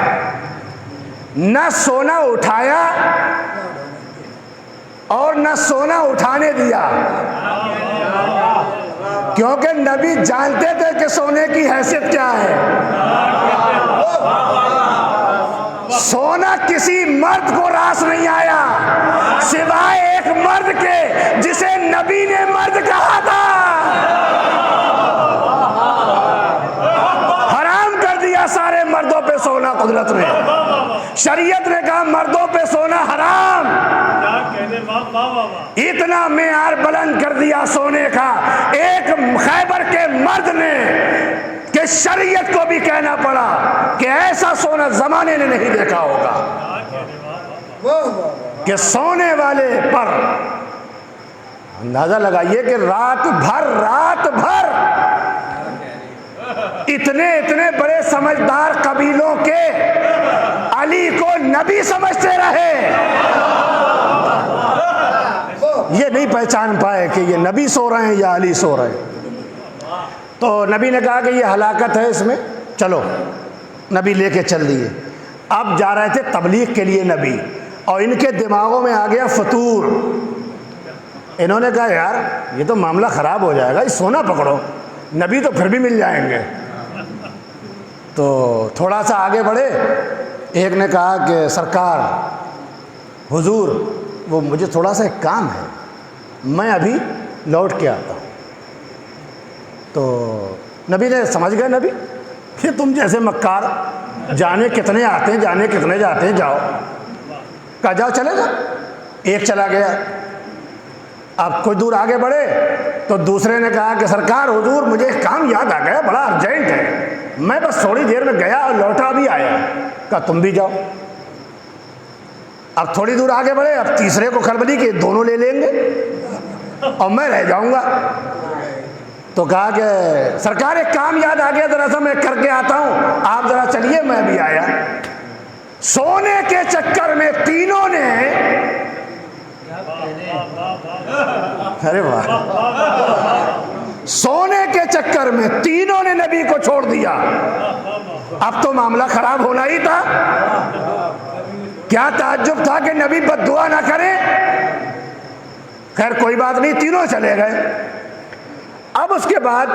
نہ سونا اٹھایا اور نہ سونا اٹھانے دیا، کیونکہ نبی جانتے تھے کہ سونے کی حیثیت کیا ہے۔ سونا کسی مرد کو راس نہیں آیا سوائے ایک مرد کے جسے نبی نے مرد کہا تھا۔ حرام کر دیا سارے مردوں پہ سونا قدرت نے، شریعت نے کہا مردوں پہ سونا حرام۔ اتنا معیار بلند کر دیا سونے کا ایک خیبر کے مرد نے کہ شریعت کو بھی کہنا پڑا کہ ایسا سونا زمانے نے نہیں دیکھا ہوگا کہ سونے والے پر
اندازہ لگائیے کہ رات بھر اتنے بڑے سمجھدار قبیلوں کے علی کو نبی سمجھتے رہے، یہ نہیں پہچان پائے کہ یہ نبی سو رہے ہیں یا علی سو رہے ہیں۔ تو نبی نے کہا کہ یہ ہلاکت ہے اس میں، چلو نبی لے کے چل دیے۔ اب جا رہے تھے تبلیغ کے لیے نبی، اور ان کے دماغوں میں آ گیا فطور۔ انہوں نے کہا یار یہ تو معاملہ خراب ہو جائے گا، یہ سونا پکڑو، نبی تو پھر بھی مل جائیں گے۔ تو تھوڑا سا آگے بڑھے، ایک نے کہا کہ سرکار حضور وہ مجھے تھوڑا سا ایک کام ہے، میں ابھی لوٹ کے آتا ہوں۔ تو نبی نے سمجھ گئے نبی کہ تم جیسے مکار جانے کتنے آتے ہیں جانے کتنے جاتے ہیں، جاؤ۔ کہا جاؤ چلے جاؤ۔ ایک چلا گیا، اب کچھ دور آگے بڑھے تو دوسرے نے کہا کہ سرکار حضور مجھے ایک کام یاد آ گیا، بڑا ارجنٹ ہے، میں بس تھوڑی دیر میں گیا اور لوٹا بھی آیا۔ کہا تم بھی جاؤ۔ اب تھوڑی دور آگے بڑھے، اب تیسرے کو کھلبلی کہ دونوں لے لیں گے اور میں رہ جاؤں گا۔ تو کہا کہ سرکار ایک کام یاد آ گیا، ذرا سا میں کر کے آتا ہوں، آپ ذرا چلیے۔ میں بھی آیا۔ سونے کے چکر میں تینوں نے، ارے واہ، سونے کے چکر میں تینوں نے نبی کو چھوڑ دیا۔ اب تو معاملہ خراب ہونا ہی تھا۔ کیا تعجب تھا کہ نبی بد دعا نہ کرے۔ خیر کوئی بات نہیں، تینوں چلے گئے۔ اب اس کے بعد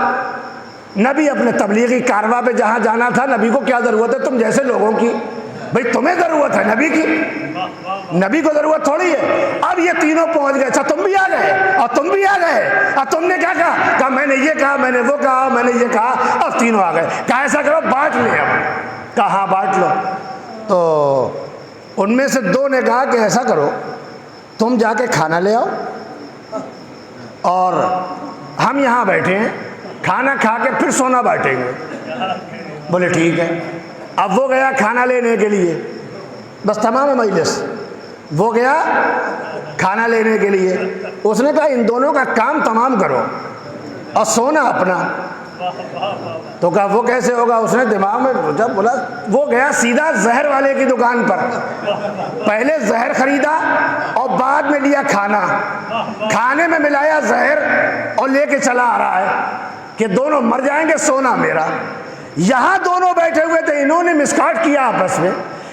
نبی اپنے تبلیغی کارواں پہ جہاں جانا تھا، نبی کو کیا ضرورت ہے تم جیسے لوگوں کی، بھئی تمہیں ضرورت ہے نبی کی، نبی کو ضرورت تھوڑی ہے۔ اب یہ تینوں پہنچ گئے، اچھا تم بھی آ گئے اور تم بھی آ گئے، اور تم نے کیا کہا؟ کہا میں نے یہ کہا، میں نے وہ کہا، میں نے یہ کہا، اب تینوں آ گئے۔ کہا ایسا کرو بانٹ لیں اب۔ کہا ہاں بانٹ لو۔ تو ان میں سے دو نے کہا کہ ایسا کرو تم جا کے کھانا لے آؤ اور ہم یہاں بیٹھے ہیں، کھانا کھا کے پھر سونا بانٹیں گے۔ بولے ٹھیک ہے۔ اب وہ گیا کھانا لینے کے لیے، بس تمام مجلس، وہ گیا کھانا لینے کے لیے۔ اس نے کہا ان دونوں کا کام تمام کرو اور سونا اپنا۔ تو کہا وہ کیسے ہوگا؟ اس نے دماغ میں جب بولا، وہ گیا سیدھا زہر والے کی دکان پر، پہلے زہر خریدا اور بعد میں لیا کھانا، کھانے میں ملایا زہر اور لے کے چلا آ رہا ہے کہ دونوں مر جائیں گے، سونا میرا۔ یہاں دونوں بیٹھے ہوئے تھے، انہوں نے مسکاٹ کیا آپس میں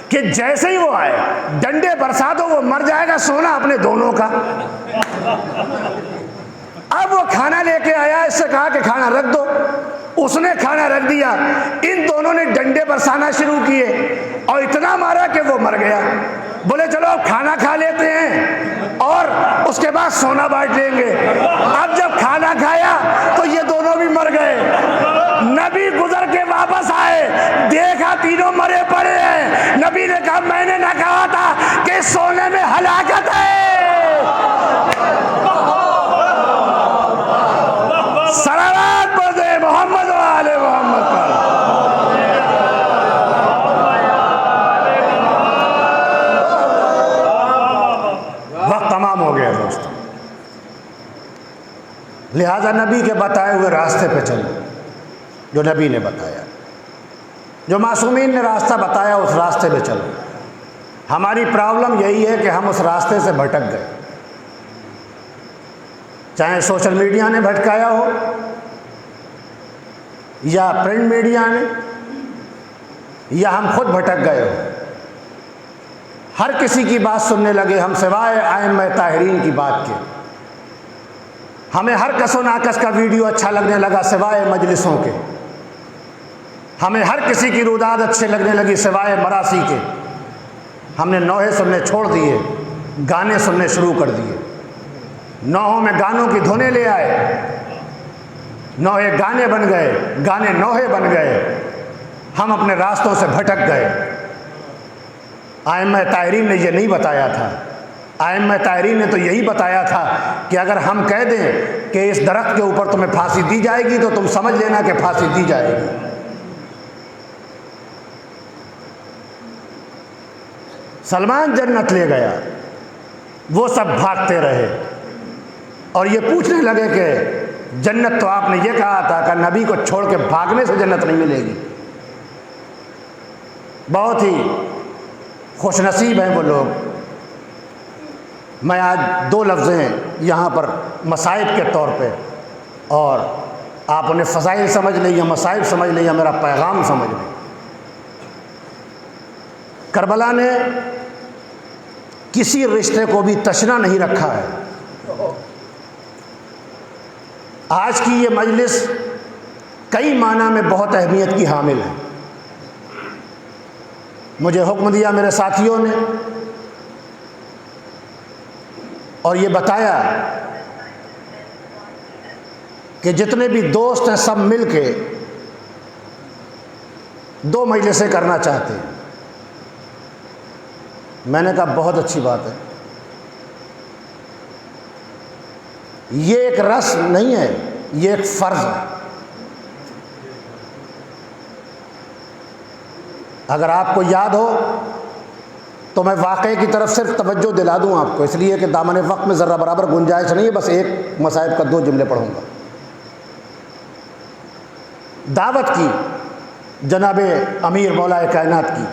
کہ جیسے ہی وہ آئے ڈنڈے برسا دو، وہ مر جائے گا، سونا اپنے دونوں کا۔ اب وہ کھانا لے کے آیا، اس سے کہا کہ کھانا رکھ دو، اس نے کھانا رکھ دیا۔ ان دونوں نے ڈنڈے برسانا شروع کیے اور اتنا مارا کہ وہ مر گیا۔ بولے چلو اب کھانا کھا لیتے ہیں اور اس کے بعد سونا بانٹ لیں گے۔ اب جب کھانا کھایا تو یہ دونوں بھی مر گئے۔ نبی گزر کے واپس آئے، دیکھا تینوں مرے پڑے ہیں۔ نبی نے کہا میں نے نہ کہا تھا کہ سونے میں ہلاکت ہے؟ صلوات پڑھ دے محمد و آل محمد پر۔ وقت تمام ہو گیا دوستو، لہذا نبی کے بتائے ہوئے راستے پہ چلو، جو نبی نے بتایا، جو معصومین نے راستہ بتایا اس راستے پہ چلو۔ ہماری پرابلم یہی ہے کہ ہم اس راستے سے بھٹک گئے، چاہے سوشل میڈیا نے بھٹکایا ہو یا پرنٹ میڈیا نے یا ہم خود بھٹک گئے ہو۔ ہر کسی کی بات سننے لگے ہم سوائے ائمہ طاہرین کی بات کے۔ ہمیں ہر کس و ناکس کا ویڈیو اچھا لگنے لگا سوائے مجلسوں کے۔ ہمیں ہر کسی کی روداد اچھے لگنے لگی سوائے مراسی کے۔ ہم نے نوحے سننے چھوڑ دیے، گانے سننے شروع کر دیے، نوحوں میں گانوں کی دھنیں لے آئے، نوحے گانے بن گئے، گانے نوحے بن گئے، ہم اپنے راستوں سے بھٹک گئے۔ ائمہ طاہرین نے یہ نہیں بتایا تھا۔ ائمہ طاہرین نے تو یہی بتایا تھا کہ اگر ہم کہہ دیں کہ اس درخت کے اوپر تمہیں پھانسی دی جائے گی تو تم سمجھ لینا کہ پھانسی دی جائے گی۔ سلمان جنت لے گیا، وہ سب بھاگتے رہے۔ اور یہ پوچھنے لگے کہ جنت تو آپ نے یہ کہا تھا کہ نبی کو چھوڑ کے بھاگنے سے جنت نہیں ملے گی۔ بہت ہی خوش نصیب ہیں وہ لوگ۔ میں آج 2 لفظیں یہاں پر مصائب کے طور پہ، اور آپ انہیں فضائل سمجھ لیں یا مصائب سمجھ لیں یا میرا پیغام سمجھ لیں۔ کربلا نے کسی رشتے کو بھی تشنا نہیں رکھا ہے۔ آج کی یہ مجلس کئی معنی میں بہت اہمیت کی حامل ہے۔ مجھے حکم دیا میرے ساتھیوں نے اور یہ بتایا کہ جتنے بھی دوست ہیں سب مل کے 2 مجلسیں کرنا چاہتے ہیں۔ میں نے کہا بہت اچھی بات ہے، یہ ایک رسم نہیں ہے، یہ ایک فرض ہے۔ اگر آپ کو یاد ہو تو میں واقعے کی طرف صرف توجہ دلا دوں آپ کو، اس لیے کہ دامن وقت میں ذرہ برابر گنجائش نہیں ہے، بس ایک مصائب کا 2 جملے پڑھوں گا۔ دعوت کی جناب امیر مولا کائنات کی،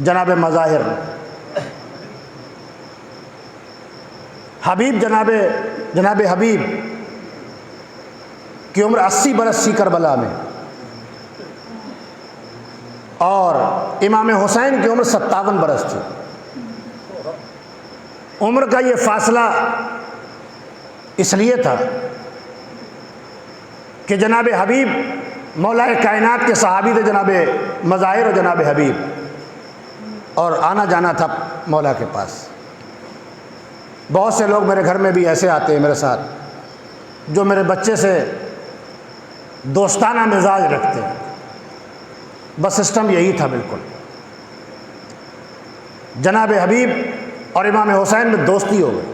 جناب مظاہر حبیب، جناب حبیب کی عمر 80 برس تھی کربلا میں، اور امام حسین کی عمر 57 برس تھی۔ عمر کا یہ فاصلہ اس لیے تھا کہ جناب حبیب مولا کائنات کے صحابی تھے، جناب مظاہر اور جناب حبیب، اور آنا جانا تھا مولا کے پاس۔ بہت سے لوگ میرے گھر میں بھی ایسے آتے ہیں میرے ساتھ جو میرے بچے سے دوستانہ مزاج رکھتے ہیں، بس سسٹم یہی تھا بالکل۔ جناب حبیب اور امام حسین میں دوستی ہو گئی۔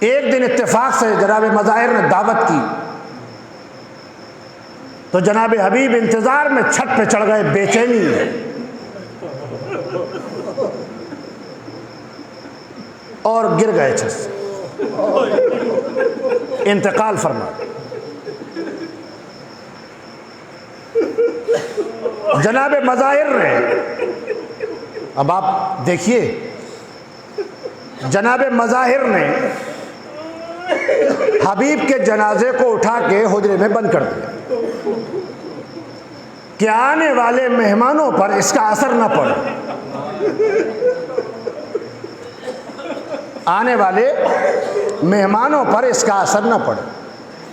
ایک دن اتفاق سے جناب مظاہر نے دعوت کی تو جناب حبیب انتظار میں چھت پہ چڑھ گئے، بے چینی میں، اور گر گئے چھت سے، انتقال فرما۔ جناب مظاہر نے، اب آپ دیکھیے، جناب مظاہر نے حبیب کے جنازے کو اٹھا کے حجرے میں بند کر دیا کہ آنے والے مہمانوں پر اس کا اثر نہ پڑے، آنے والے مہمانوں پر اس کا اثر نہ پڑے۔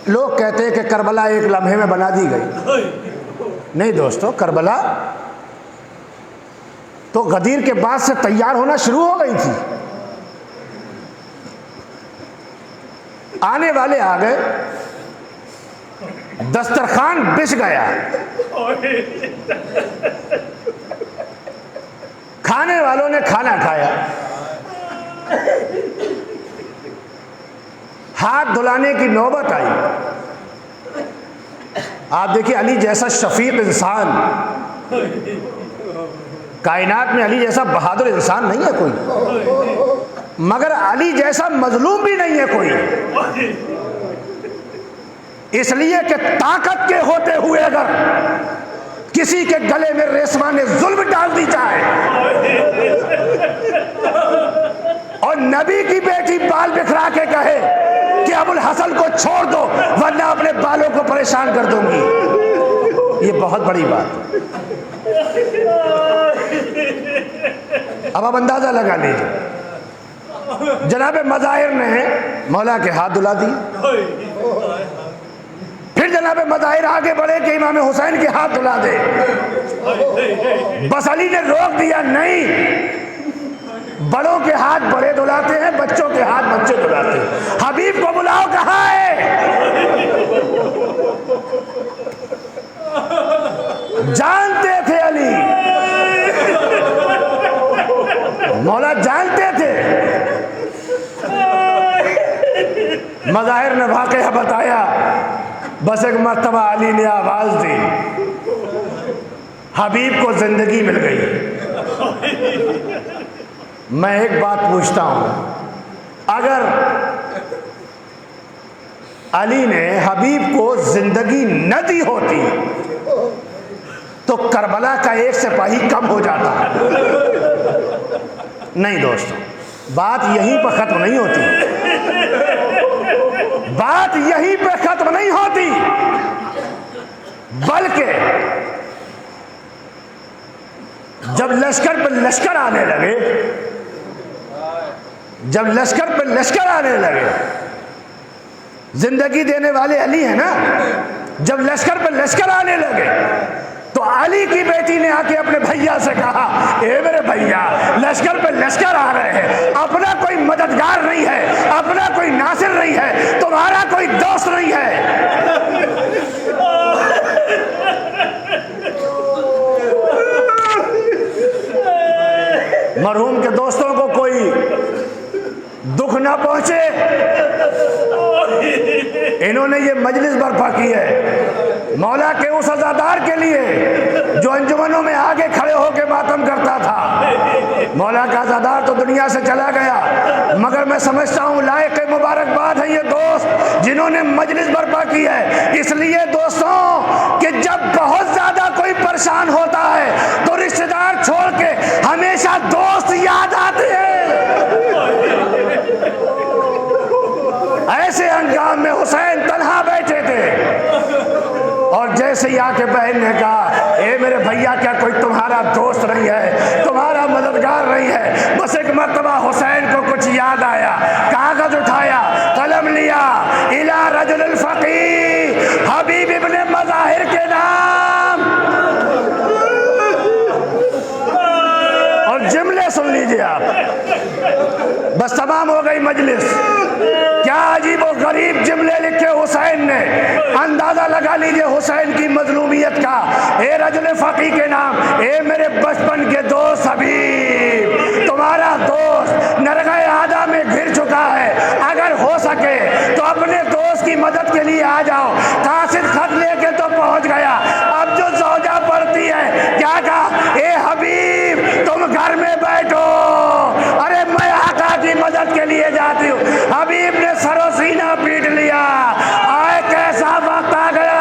لوگ کہتے ہیں کہ کربلا ایک لمحے میں بنا دی گئی، نہیں دوستو، کربلا تو غدیر کے بعد سے تیار ہونا شروع ہو گئی تھی۔ آنے والے آ گئے، دسترخوان بچھ گیا، کھانے والوں نے کھانا کھایا، ہاتھ دھلانے کی نوبت آئی۔ آپ دیکھیے، علی جیسا شفیق انسان کائنات میں، علی جیسا بہادر انسان نہیں ہے کوئی، مگر علی جیسا مظلوم بھی نہیں ہے کوئی، اس لیے کہ طاقت کے ہوتے ہوئے اگر کسی کے گلے میں ریسمان ظلم ڈال دی جائے اور نبی کی بیٹی بال بکھرا کے کہے کہ ابو الحسن کو چھوڑ دو ورنہ اپنے بالوں کو پریشان کر دوں گی، یہ بہت بڑی بات ہے۔ اب آپ اندازہ لگا لیجیے، جناب مظاہر نے مولا کے ہاتھ دھلا دیے، پھر جناب مظاہر آگے بڑھے کہ امام حسین کے ہاتھ دھلا دے، بس علی نے روک دیا، نہیں، بڑوں کے ہاتھ بڑے دھلاتے ہیں، بچوں کے ہاتھ بچے دھلاتے ہیں، حبیب کو بلاؤ، کہاں ہے؟ جانتے تھے علی، مولا جانتے تھے۔ مظاہر نے واقعہ بتایا، بس ایک مرتبہ علی نے آواز دی، حبیب کو زندگی مل گئی۔ میں ایک بات پوچھتا ہوں، اگر علی نے حبیب کو زندگی نہ دی ہوتی تو کربلا کا ایک سپاہی کم ہو جاتا. نہیں دوستو، بات یہیں پہ ختم نہیں ہوتی. بات یہیں پہ ختم نہیں ہوتی، بلکہ جب لشکر پہ لشکر آنے لگے، جب لشکر پہ لشکر آنے لگے، زندگی دینے والے علی ہیں نا، جب لشکر پہ لشکر آنے لگے تو علی کی بیٹی نے آ کے اپنے بھیا سے کہا، اے میرے بھیا، لشکر پہ لشکر آ رہے ہیں، اپنا کوئی مددگار نہیں ہے، اپنا کوئی ناصر نہیں ہے، تمہارا کوئی دوست نہیں ہے. مرحوم کے دوستوں کو کوئی دکھ نہ پہنچے، انہوں نے یہ مجلس برپا کی ہے مولا کے اس عزادار کے لیے جو انجمنوں میں آگے کھڑے ہو کے ماتم کرتا تھا. مولا کا عزادار تو دنیا سے چلا گیا، مگر میں سمجھتا ہوں لائق مبارکباد ہے یہ دوست جنہوں نے مجلس برپا کی ہے. اس لیے دوستوں کہ جب بہت زیادہ کوئی پریشان ہوتا ہے تو رشتہ دار چھوڑ کے ہمیشہ دوست یاد آتے ہیں. ایسے ہنگام میں حسین تنہا بیٹھے تھے اور جیسے ہی آ کے بہن نے کہا، اے میرے بھیا، کیا کوئی تمہارا دوست نہیں ہے، تمہارا مددگار نہیں ہے؟ بس ایک مرتبہ حسین کو کچھ یاد آیا، کاغذ اٹھایا، قلم لیا، الی رجل الفقیہ حبیب ابن مظاہر کے نام، اور جملے سن لیجئے آپ. بس تمام ہو گئی مجلس. کیا عجیب و غریب جملے لکھے حسین نے، اندازہ لگا لیجئے حسین کی مظلومیت کا. اے رجل فقی کے نام، اے میرے بچپن کے دوست حبیب، تمہارا دوست نرغہ آدھا میں گر چکا ہے، اگر ہو سکے تو اپنے دوست کی مدد کے لیے آ جاؤ. قاصد خط لے کے تو پہنچ گیا، اب جو زوجہ پڑھتی ہے کیا کہا، اے حبیب تم گھر میں بیٹھو، ارے میں آقا کی مدد کے لیے جاتی ہوں. حبیب نے سر و سینہ پیٹ لیا، آئے کیسا وقت آ گیا.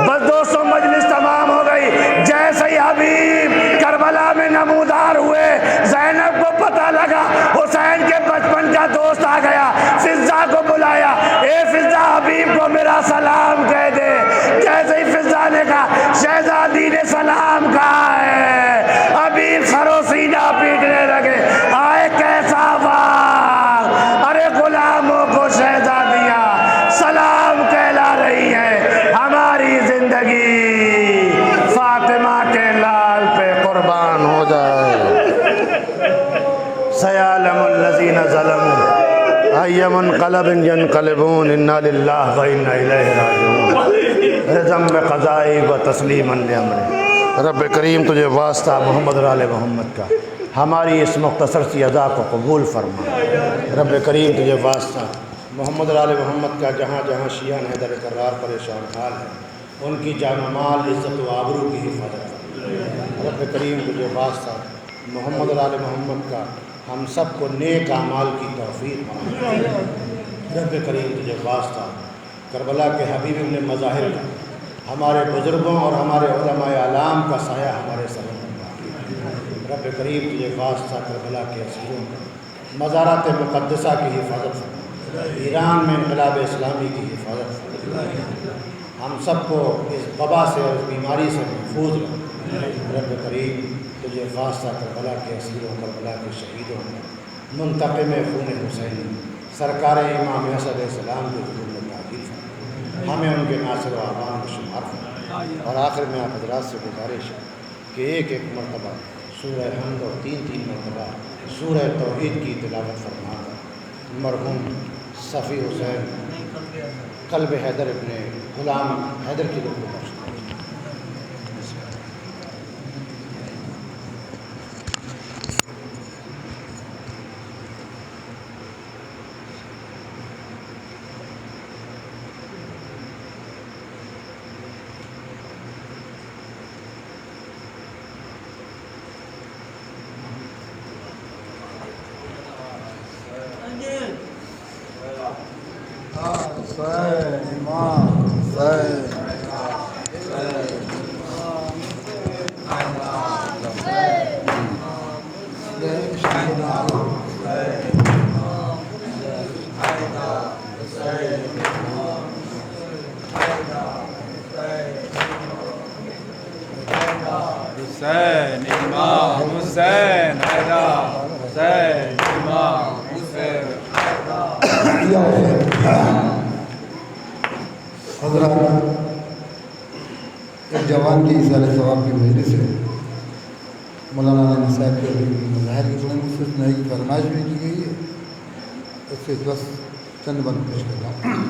بس دوستوں مجلس تمام ہو گئی. جیسے ہی حبیب کربلا میں نمودار ہوئے، زینب کو پتہ لگا حسین کے بچپن کا دوست آ گیا. فضہ کو بلایا، اے فضہ حبیب کو میرا سلام کہہ دے. جیسے ہی فضہ نے کہا، شہزادی نے سلام کہا ہے. حبیب سر و سینہ پیٹنے لگے، آئے کیسا وقت، ارے غلاموں کو شہزادیاں سلام کہلا رہی ہے. ہماری زندگی فاطمہ کے لال پہ قربان ہو جائے. سیعلم الذین ظلموا ای منقلب ینقلبون انا للہ و انا الیہ راجعون. رضا بقضائی و تسلیما لامرہ. رب کریم تجھے واسطہ محمد آل محمد کا ہماری اس مختصر سی ادا کو قبول فرما. رب کریم تجھے واسطہ محمد آل محمد کا جہاں جہاں شیعہ حیدر کرار پریشان حال ہے ان کی جان و مال، عزت و آبرو کی حفاظت فرما. رب کریم تجھے واسطہ محمد آل محمد کا ہم سب کو نیک اعمال کی توفیق فرما. رب کریم تجھے واسطہ کربلا کے حبیب ابن مظاہر کا ہمارے بزرگوں اور ہمارے علماء اعلام کا سایہ ہمارے سر پر. رب کریم تجھے واسطہ کربلا کے اسیروں کا مزارات مقدسہ کی حفاظت فرما. ایران میں انقلاب اسلامی کی حفاظت فرما. ہم سب کو اس وبا سے اور اس بیماری سے محفوظ رکھ. رب کریم تجھے واسطہ کربلا کے اسیروں، کربلا کے شہیدوں کا منتقم خون حسین سرکار امام حسن علیہ السلام کے حضور میں تعریف ہے. ہمیں ان کے ناصر و اعوان کو شمار فرما. اور آخر میں آپ حضرات سے گزارش ہے کہ ایک ایک مرتبہ سورہ حمد اور تین مرتبہ سورہ توحید کی تلاوت فرما کر مرحوم صفی حسین قلب حیدر ابن غلام حیدر کی روح کو بخش.
حسین امام حسین حیدر حسین امام حسین
حضرات، ایک جوان کی اصال ثواب کی مجلس سے مولانا نعیم صاحب کے مظاہر کی بڑے مخصوص نئی کی فرمائش بھی کی گئی ہے. اس سے بس چند بند پیش کرتا ہوں.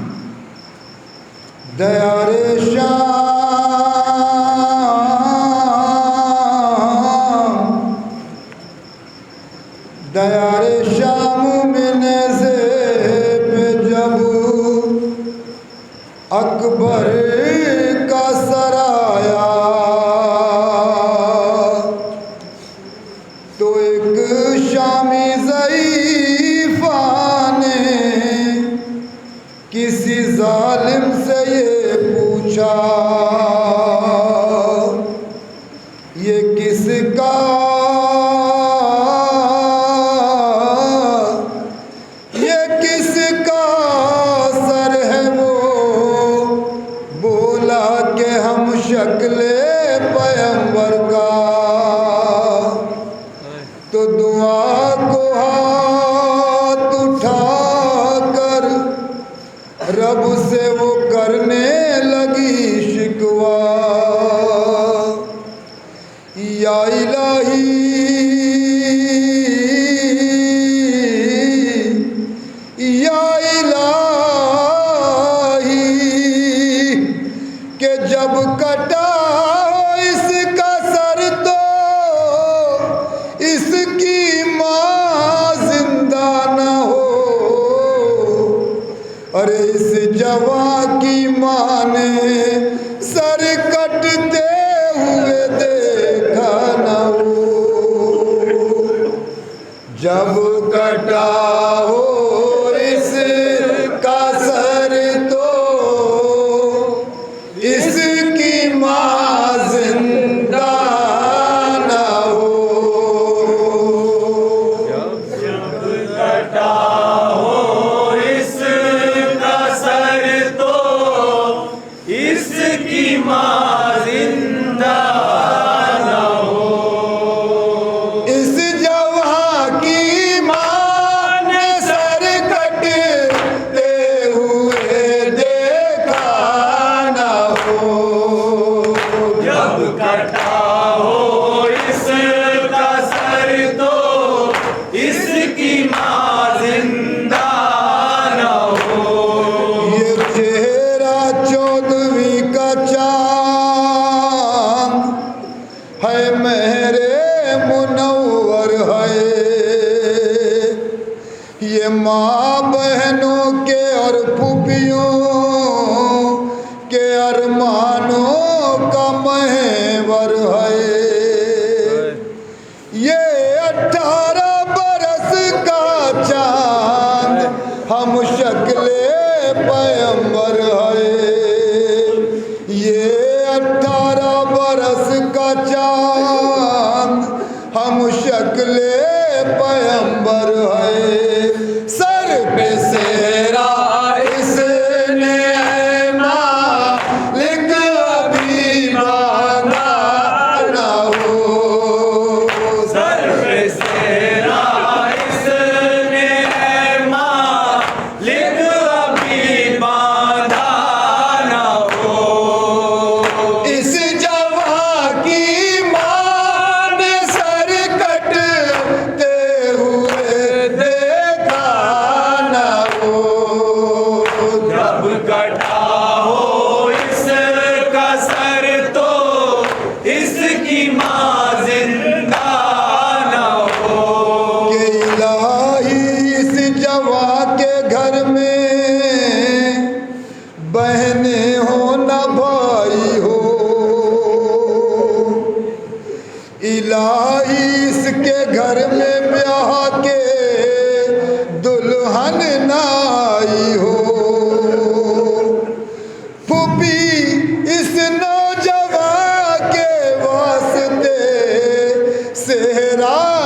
دیار شام دیار شام میں نیزے پہ جب اکبر کا سرایا تو ایک شامی ضعیفہ نے کسی ظالم سے یہ پوچھا یہ کس کا شکل پیغمبر کا تو دعا کو ہاتھ اٹھا کر رب سے وہ کرنے لگی شکوہ یا الہی یا کہ جب کٹا اس کا سر تو اس کی ماں زندہ نہ ہو ارے اس جوان کی ماں نے سر کٹتے ہوئے دیکھا نہ ہو جب کٹا ہو اس کا سر تو اس کی ماں زندہ نہ ہو
جب کٹا ہو اس کا سر تو اس کی ماں زندہ نہ ہو
اس جوان کی ماں نے سر کٹتے ہوئے دیکھا نہ ہو
جب کٹا ہو اس کا سر تو اس کی ماں زندہ نہ ہو
یہ چہرہ 14ویں کا چاند ہے مہر منور ہے یہ ماں بہنوں کے اور پھوپھیوں کے ارمانوں کا محور ہے یہ 18 برس کا چاند ہم شکل پیغمبر ہے یہ 18 برس کا چاند ہم شکل پیغمبر ہے سر پہ سہرا اس نے مالک ابھی باندھا نہ ہو
سر پہ سہرا اس نے مالک ابھی باندھا نہ ہو
اس جوان کی ماں نے سر کٹتے ہوئے دیکھا نہ ہو
جب کٹا ہو اس کا سر تو اس کی ماں زندہ نہ ہو
کہ الہی اس جوان کے گھر میں بہنیں ہو نہ بھائی ہو الہی اس کے گھر میں بیاہ کے دلہن نہ آئی ہو